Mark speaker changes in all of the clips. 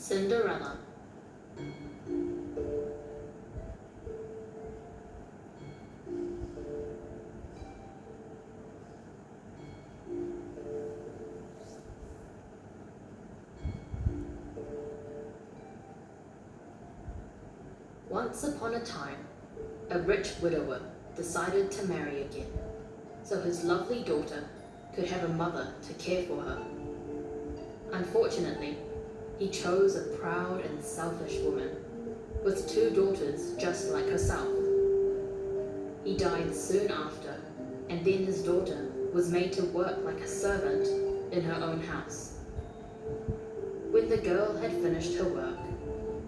Speaker 1: Cinderella. Once upon a time, a rich widower decided to marry again, so his lovely daughter could have a mother to care for her. Unfortunately, he chose a proud and selfish woman with 2 daughters just like herself. He died soon after, and then his daughter was made to work like a servant in her own house. When the girl had finished her work,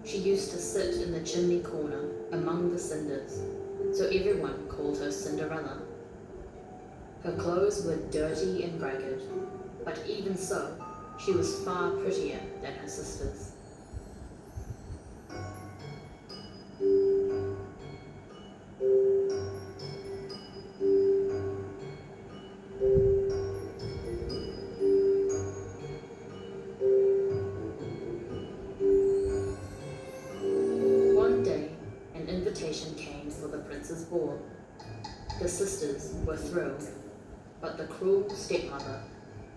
Speaker 1: she used to sit in the chimney corner among the cinders, so everyone called her Cinderella. Her clothes were dirty and ragged, but even so, she was far prettier than her sisters. One day, an invitation came for the prince's ball. The sisters were thrilled, but the cruel stepmother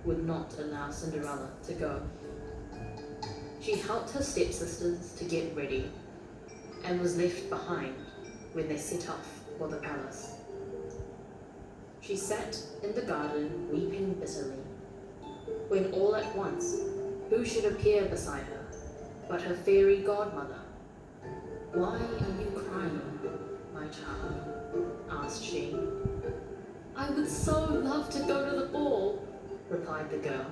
Speaker 1: would not allow Cinderella to go. She helped her stepsisters to get ready and was left behind when they set off for the palace. She sat in the garden weeping bitterly, when all at once, who should appear beside her but her fairy godmother? "Why are you crying, my child?" asked she. "I would so love to go to the ball," replied the girl.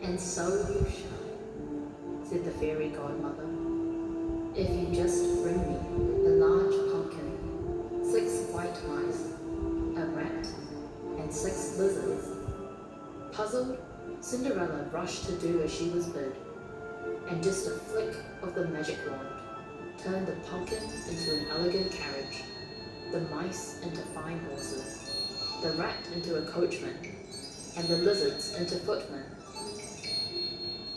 Speaker 1: "And so you shall," said the fairy godmother, "if you just bring me a large pumpkin, 6 white mice, a rat, and 6 lizards." Puzzled, Cinderella rushed to do as she was bid, and just a flick of the magic wand turned the pumpkin into an elegant carriage, the mice into fine horses, the rat into a coachman, and the lizards into footmen.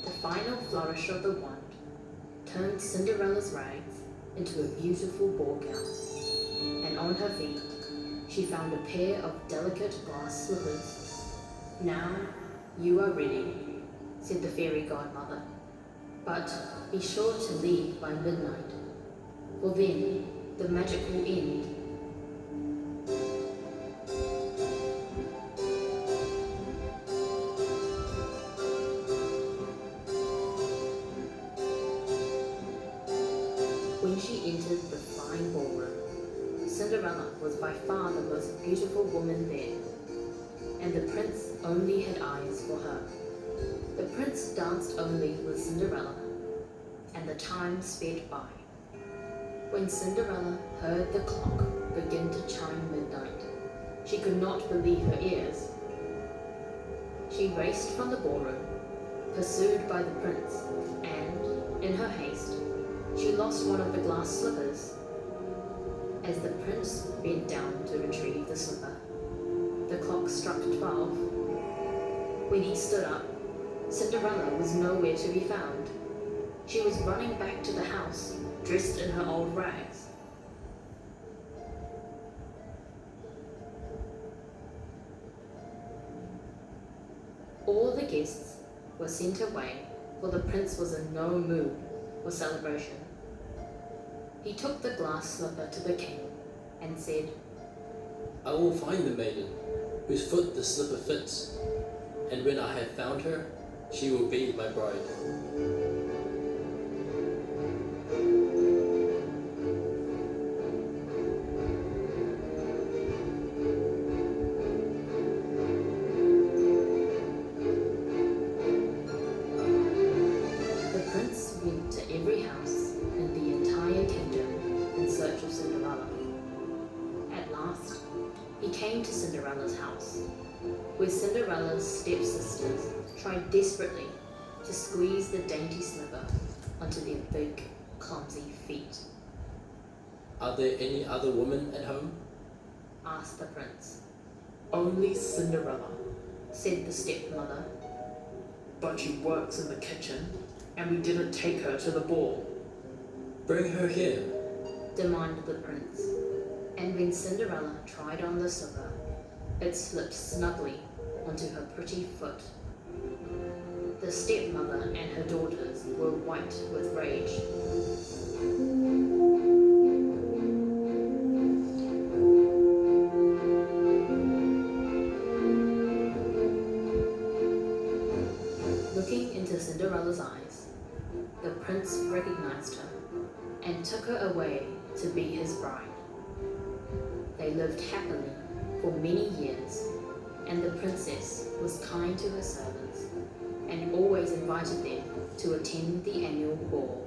Speaker 1: The final flourish of the wand turned Cinderella's rags into a beautiful ball gown, and on her feet she found a pair of delicate glass slippers. "Now you are ready," said the fairy godmother, "but be sure to leave by midnight, for then the magic will end." When she entered the fine ballroom, Cinderella was by far the most beautiful woman there, and the prince only had eyes for her. The prince danced only with Cinderella, and the time sped by. When Cinderella heard the clock begin to chime midnight, she could not believe her ears. She raced from the ballroom, pursued by the prince, and, in her haste, she lost one of the glass slippers. As the prince bent down to retrieve the slipper, the clock struck 12. When he stood up, Cinderella was nowhere to be found. She was running back to the house, dressed in her old rags. All the guests were sent away, for the prince was in no mood for celebration. He took the glass slipper to the king and said,
Speaker 2: "I will find the maiden whose foot the slipper fits, and when I have found her, she will be my bride."
Speaker 1: The prince went to every house in the entire kingdom in search of Cinderella. At last, he came to Cinderella's house, where Cinderella's stepsisters tried desperately to squeeze the dainty slipper onto their big, clumsy feet.
Speaker 2: "Are there any other women at home?"
Speaker 1: asked the prince.
Speaker 3: "Only Cinderella,
Speaker 1: Said the stepmother.
Speaker 3: but she works in the kitchen
Speaker 1: and we didn't take her to the ball,"
Speaker 2: Bring her here.
Speaker 1: demanded the prince. And when Cinderella tried on the slipper, it slipped snugly onto her pretty foot. The stepmother and her daughters were white with rage. Looking into Cinderella's eyes, the prince recognized her and took her away to be his bride. They lived happily for many years, and the princess was kind to her servants and always invited them to attend the annual ball.